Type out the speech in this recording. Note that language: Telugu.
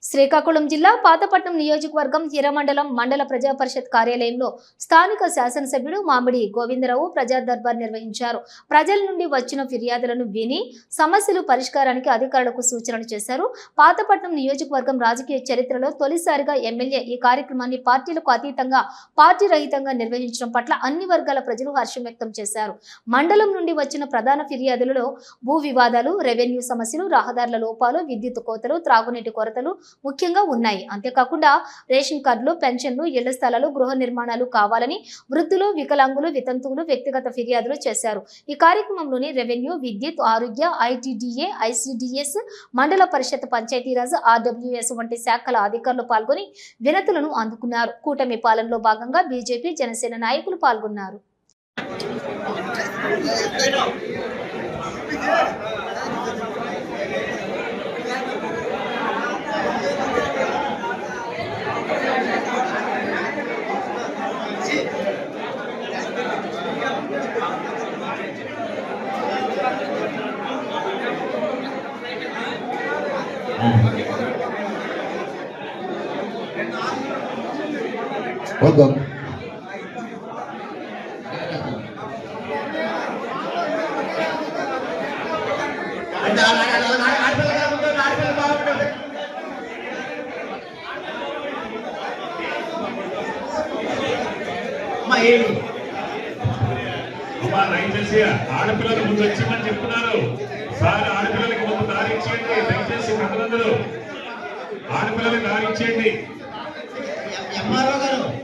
శ్రీకాకుళం జిల్లా పాతపట్నం నియోజకవర్గం హిరమండలం మండల ప్రజా పరిషత్ కార్యాలయంలో స్థానిక శాసనసభ్యుడు మామిడి గోవిందరావు ప్రజా దర్బార్ నిర్వహించారు. ప్రజల నుండి వచ్చిన ఫిర్యాదులను విని సమస్యలు పరిష్కారానికి అధికారులకు సూచనలు చేశారు. పాతపట్నం నియోజకవర్గం రాజకీయ చరిత్రలో తొలిసారిగా ఎమ్మెల్యే ఈ కార్యక్రమాన్ని పార్టీలకు అతీతంగా పార్టీ రహితంగా నిర్వహించడం పట్ల అన్ని వర్గాల ప్రజలు హర్షం వ్యక్తం చేశారు. మండలం నుండి వచ్చిన ప్రధాన ఫిర్యాదులలో భూ వివాదాలు, రెవెన్యూ సమస్యలు, రహదారుల లోపాలు, విద్యుత్ కోతలు, త్రాగునీటి కొరతలు ముఖ్యంగా ఉన్నాయి. అంతేకాకుండా రేషన్ కార్డులు, పెన్షన్లు, ఇళ్ల స్థలాలు, గృహ నిర్మాణాలు కావాలని వృద్ధులు, వికలాంగులు, వితంతువులు వ్యక్తిగత ఫిర్యాదులు చేశారు. ఈ కార్యక్రమంలోని రెవెన్యూ, విద్యుత్, ఆరోగ్య, ఐటీడీఏ, ఐసీడీఎస్, మండల పరిషత్, పంచాయతీరాజ్, ఆర్డబ్ల్యూఎస్ వంటి శాఖల అధికారులు పాల్గొని వినతులను అందుకున్నారు. కూటమి పాలనలో భాగంగా బీజేపీ, జనసేన నాయకులు పాల్గొన్నారు. Welcome. దయచేసి ఆడపిల్లలు ముందు వచ్చామని చెప్తున్నారు సార్. ఆడపిల్లలకి ముందు దారి ఇచ్చేయండి దయచేసి. ప్రజలందరూ ఆడపిల్లలకి దారి ఇచ్చేయండి. ఎంఆర్ఓ గారు